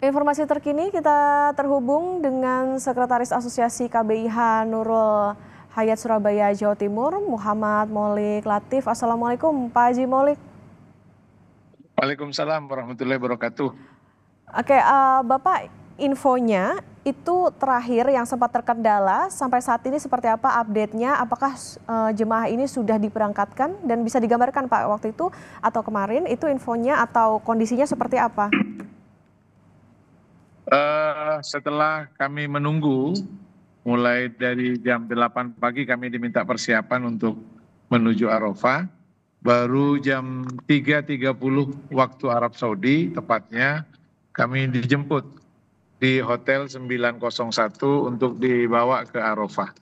Informasi terkini kita terhubung dengan Sekretaris Asosiasi KBIH Nurul Hayat Surabaya, Jawa Timur, Muhammad Molik Latif. Assalamualaikum Pak Haji Molik. Waalaikumsalam warahmatullahi wabarakatuh. Oke, Bapak, infonya itu terakhir yang sempat terkendala sampai saat ini seperti apa update-nya? Apakah jemaah ini sudah diberangkatkan dan bisa digambarkan Pak waktu itu atau kemarin itu infonya atau kondisinya seperti apa? Setelah kami menunggu, mulai dari jam 8 pagi kami diminta persiapan untuk menuju Arafah. Baru jam 3.30 waktu Arab Saudi, tepatnya kami dijemput di Hotel 901 untuk dibawa ke Arafah.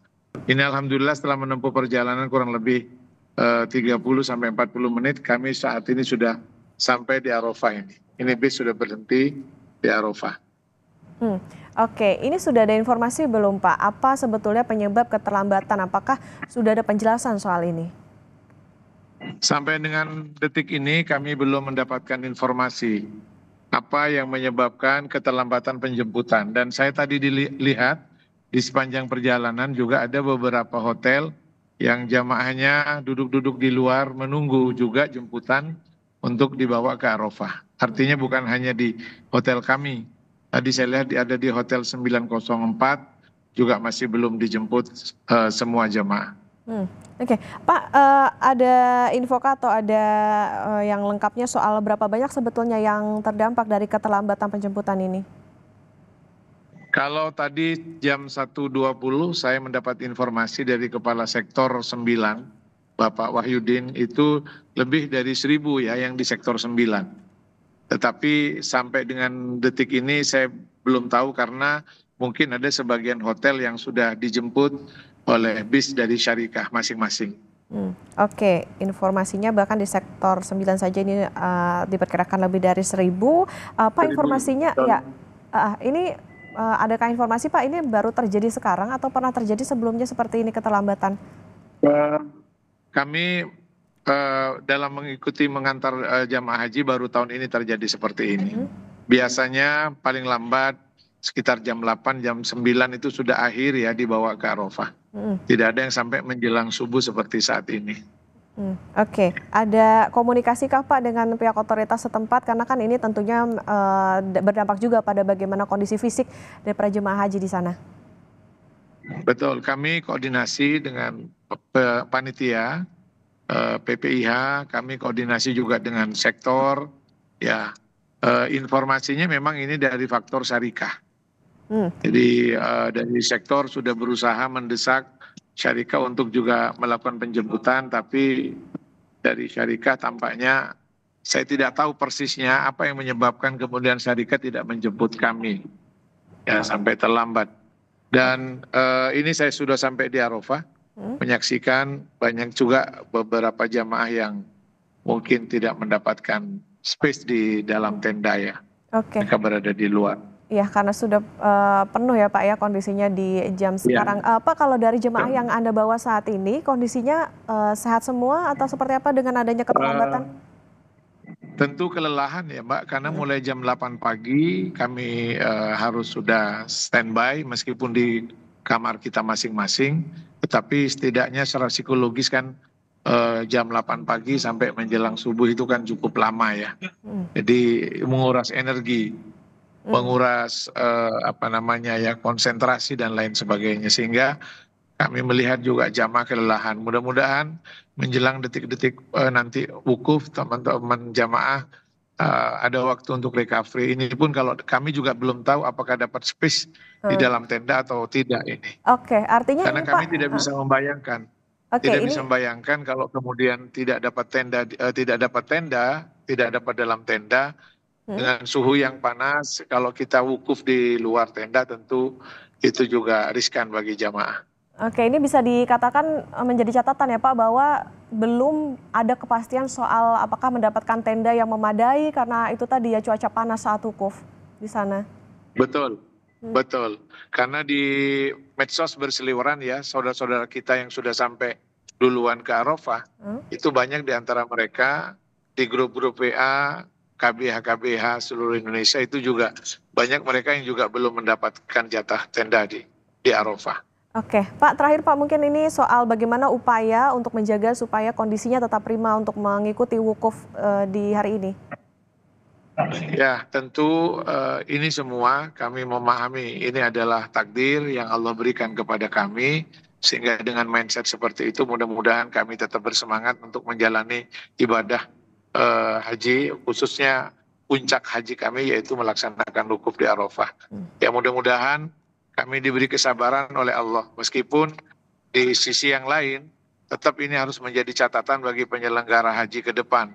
Ini alhamdulillah setelah menempuh perjalanan kurang lebih 30 sampai 40 menit, kami saat ini sudah sampai di Arafah ini. Ini bis sudah berhenti di Arafah. Oke, ini sudah ada informasi belum Pak? Apa sebetulnya penyebab keterlambatan? Apakah sudah ada penjelasan soal ini? Sampai dengan detik ini kami belum mendapatkan informasi apa yang menyebabkan keterlambatan penjemputan. Dan saya tadi dilihat di sepanjang perjalanan juga ada beberapa hotel yang jamaahnya duduk-duduk di luar menunggu juga jemputan untuk dibawa ke Arafah. Artinya bukan hanya di hotel kami. Tadi saya lihat ada di Hotel 904 juga masih belum dijemput semua jamaah. Oke, Pak, ada info atau ada yang lengkapnya soal berapa banyak sebetulnya yang terdampak dari keterlambatan penjemputan ini? Kalau tadi jam 1.20 saya mendapat informasi dari Kepala Sektor 9, Bapak Wahyudin, itu lebih dari 1.000 ya yang di Sektor 9. Tetapi sampai dengan detik ini saya belum tahu karena mungkin ada sebagian hotel yang sudah dijemput oleh bis dari syarikah masing-masing. Oke, informasinya bahkan di sektor 9 saja ini diperkirakan lebih dari 1.000. Pak, informasinya ya, ini adakah informasi Pak ini baru terjadi sekarang atau pernah terjadi sebelumnya seperti ini keterlambatan? Kami dalam mengikuti mengantar jamaah haji baru tahun ini terjadi seperti ini. Biasanya paling lambat sekitar jam 8, jam 9 itu sudah akhir ya dibawa ke Arafah. Tidak ada yang sampai menjelang subuh seperti saat ini. Oke, ada komunikasi kah Pak dengan pihak otoritas setempat? Karena kan ini tentunya berdampak juga pada bagaimana kondisi fisik dari para jemaah haji di sana. Betul, kami koordinasi dengan panitia PPIH, kami koordinasi juga dengan sektor, ya informasinya memang ini dari faktor syarikah. Jadi dari sektor sudah berusaha mendesak syarikah untuk juga melakukan penjemputan, tapi dari syarikah tampaknya saya tidak tahu persisnya apa yang menyebabkan kemudian syarikah tidak menjemput kami ya sampai terlambat. Dan ini saya sudah sampai di Arafah, menyaksikan banyak juga beberapa jamaah yang mungkin tidak mendapatkan space di dalam tenda ya. Oke. Mereka berada di luar. Iya, karena sudah penuh ya Pak ya kondisinya di jam sekarang. Pak, kalau dari jemaah yang Anda bawa saat ini, kondisinya sehat semua atau seperti apa dengan adanya keterlambatan? Tentu kelelahan ya Mbak, karena mulai jam 8 pagi kami harus sudah standby meskipun di kamar kita masing-masing, tetapi setidaknya secara psikologis kan jam 8 pagi sampai menjelang subuh itu kan cukup lama ya. Jadi menguras energi, menguras konsentrasi dan lain sebagainya, sehingga kami melihat juga jamaah kelelahan. Mudah-mudahan menjelang detik-detik nanti wukuf teman-teman jamaah ada waktu untuk recovery. Ini pun kalau kami juga belum tahu apakah dapat space di dalam tenda atau tidak ini. Oke, artinya karena ini kami Pak, tidak bisa membayangkan. Tidak bisa membayangkan kalau kemudian tidak dapat tenda, tidak dapat dalam tenda dengan suhu yang panas. Kalau kita wukuf di luar tenda tentu itu juga riskan bagi jamaah. Oke, ini bisa dikatakan menjadi catatan ya Pak bahwa belum ada kepastian soal apakah mendapatkan tenda yang memadai karena itu tadi ya cuaca panas saat wukuf di sana. Betul, betul. Karena di medsos berseliweran ya saudara-saudara kita yang sudah sampai duluan ke Arafah, itu banyak di antara mereka di grup-grup WA KBH seluruh Indonesia itu juga banyak mereka yang juga belum mendapatkan jatah tenda di Arafah. Oke, Pak, terakhir Pak, mungkin ini soal bagaimana upaya untuk menjaga supaya kondisinya tetap prima untuk mengikuti wukuf di hari ini. Ya, tentu ini semua kami memahami ini adalah takdir yang Allah berikan kepada kami, sehingga dengan mindset seperti itu mudah-mudahan kami tetap bersemangat untuk menjalani ibadah haji, khususnya puncak haji kami yaitu melaksanakan wukuf di Arafah. Ya, mudah-mudahan kami diberi kesabaran oleh Allah, meskipun di sisi yang lain tetap ini harus menjadi catatan bagi penyelenggara haji ke depan.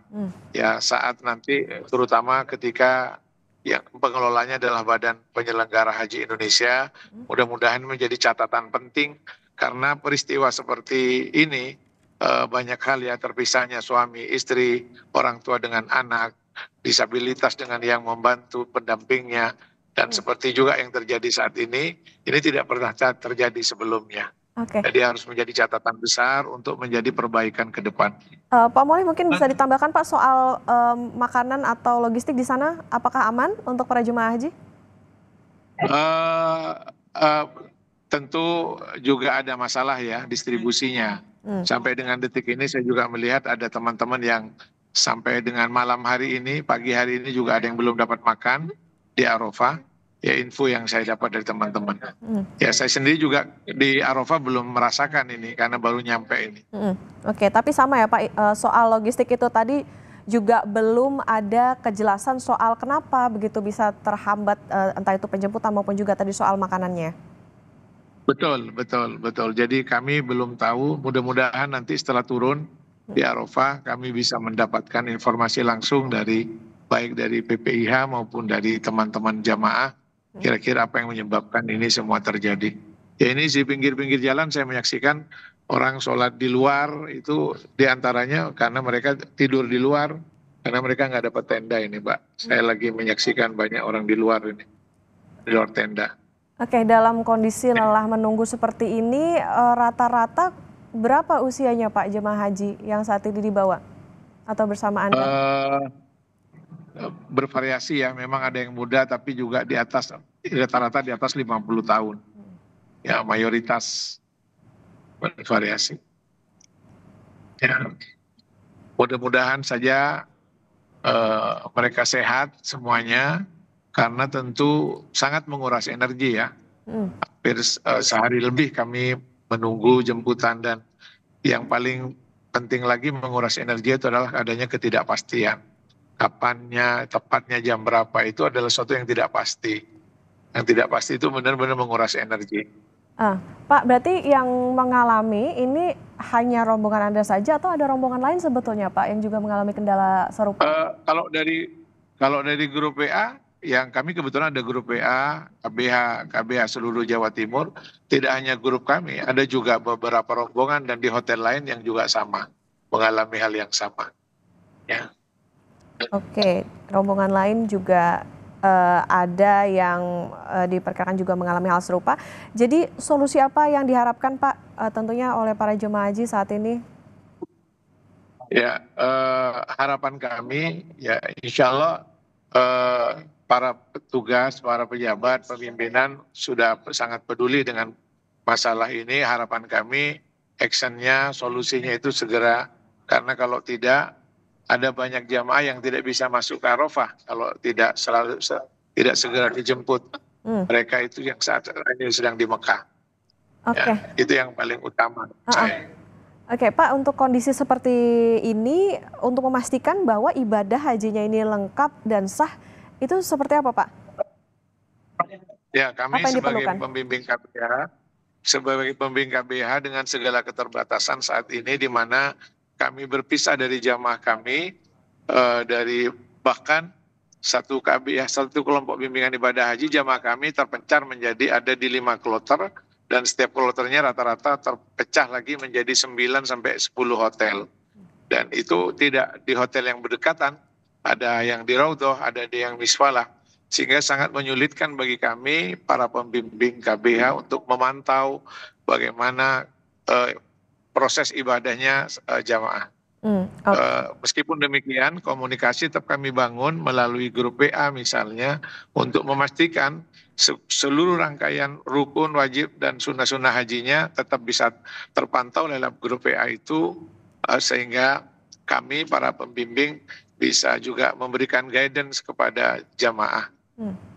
Ya, saat nanti terutama ketika yang pengelolanya adalah Badan Penyelenggara Haji Indonesia, mudah-mudahan menjadi catatan penting karena peristiwa seperti ini banyak hal ya, terpisahnya suami, istri, orang tua dengan anak, disabilitas dengan yang membantu pendampingnya, dan seperti juga yang terjadi saat ini tidak pernah terjadi sebelumnya. Oke. Jadi harus menjadi catatan besar untuk menjadi perbaikan ke depan. Pak Moli, mungkin bisa ditambahkan Pak soal makanan atau logistik di sana, apakah aman untuk para jemaah haji? Tentu juga ada masalah ya distribusinya. Sampai dengan detik ini saya juga melihat ada teman-teman yang sampai dengan malam hari ini, pagi hari ini juga ada yang belum dapat makan di Arafah. Ya, info yang saya dapat dari teman-teman. Ya, saya sendiri juga di Arafah belum merasakan ini karena baru nyampe ini. Oke, tapi sama ya Pak, soal logistik itu tadi juga belum ada kejelasan soal kenapa begitu bisa terhambat, entah itu penjemputan maupun juga tadi soal makanannya. Betul. Jadi kami belum tahu, mudah-mudahan nanti setelah turun di Arafah kami bisa mendapatkan informasi langsung baik dari PPIH maupun dari teman-teman jamaah, kira-kira apa yang menyebabkan ini semua terjadi. Ya, ini di pinggir-pinggir jalan saya menyaksikan orang sholat di luar itu diantaranya karena mereka tidur di luar, karena mereka nggak dapat tenda ini, Mbak. Saya lagi menyaksikan banyak orang di luar ini, di luar tenda. Oke, dalam kondisi lelah menunggu seperti ini, rata-rata berapa usianya Pak jemaah haji yang saat ini dibawa atau bersama Anda? Bervariasi ya, memang ada yang muda tapi juga di atas, rata-rata di atas 50 tahun. Ya, mayoritas bervariasi. Ya, mudah-mudahan saja mereka sehat semuanya, karena tentu sangat menguras energi ya. Hampir sehari lebih kami menunggu jemputan, dan yang paling penting lagi menguras energi itu adalah adanya ketidakpastian. Kapannya, tepatnya jam berapa, itu adalah sesuatu yang tidak pasti. Yang tidak pasti itu benar-benar menguras energi. Pak, berarti yang mengalami ini hanya rombongan Anda saja atau ada rombongan lain sebetulnya Pak yang juga mengalami kendala serupa? Kalau dari grup WA, yang kami kebetulan ada grup WA KBH seluruh Jawa Timur, tidak hanya grup kami, ada juga beberapa rombongan dan di hotel lain yang juga sama, mengalami hal yang sama. Ya. Oke, rombongan lain juga ada yang diperkirakan juga mengalami hal serupa. Jadi solusi apa yang diharapkan Pak tentunya oleh para jemaah haji saat ini? Ya, harapan kami ya insya Allah para petugas, para pejabat, pimpinan sudah sangat peduli dengan masalah ini. Harapan kami actionnya, solusinya itu segera, karena kalau tidak ada banyak jamaah yang tidak bisa masuk ke Arafah kalau tidak segera dijemput. Mereka itu yang saat ini sedang di Mekah. Oke. Ya, itu yang paling utama saya. Oke Pak, untuk kondisi seperti ini, untuk memastikan bahwa ibadah hajinya ini lengkap dan sah, itu seperti apa Pak? Ya, kami sebagai pembimbing KBH dengan segala keterbatasan saat ini, di mana kami berpisah dari jamaah kami, dari bahkan satu kelompok bimbingan ibadah haji, jamaah kami terpencar menjadi ada di 5 kloter, dan setiap kloternya rata-rata terpecah lagi menjadi 9 sampai 10 hotel. Dan itu tidak di hotel yang berdekatan, ada yang di Raudhah, ada yang Misfalah, sehingga sangat menyulitkan bagi kami para pembimbing KBH untuk memantau bagaimana proses ibadahnya jamaah. Oke. Meskipun demikian, komunikasi tetap kami bangun melalui grup WA misalnya untuk memastikan seluruh rangkaian rukun, wajib, dan sunnah-sunnah hajinya tetap bisa terpantau dalam grup WA itu, sehingga kami para pembimbing bisa juga memberikan guidance kepada jamaah.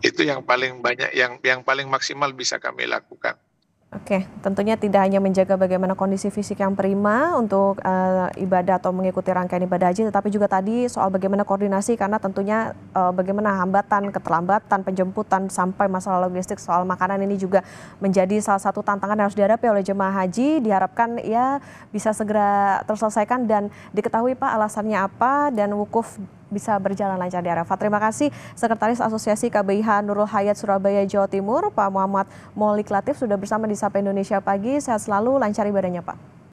Itu yang paling banyak, yang paling maksimal bisa kami lakukan. Oke, tentunya tidak hanya menjaga bagaimana kondisi fisik yang prima untuk ibadah atau mengikuti rangkaian ibadah haji, tetapi juga tadi soal bagaimana koordinasi karena tentunya bagaimana hambatan, keterlambatan, penjemputan sampai masalah logistik soal makanan ini juga menjadi salah satu tantangan yang harus dihadapi oleh jemaah haji. Diharapkan ya bisa segera terselesaikan dan diketahui Pak alasannya apa dan wukuf bisa berjalan lancar di Arafah. Terima kasih Sekretaris Asosiasi KBIH Nurul Hayat Surabaya Jawa Timur, Pak Muhammad Maulik Latif sudah bersama di Sapa Indonesia Pagi. Sehat selalu, lancar ibadahnya Pak.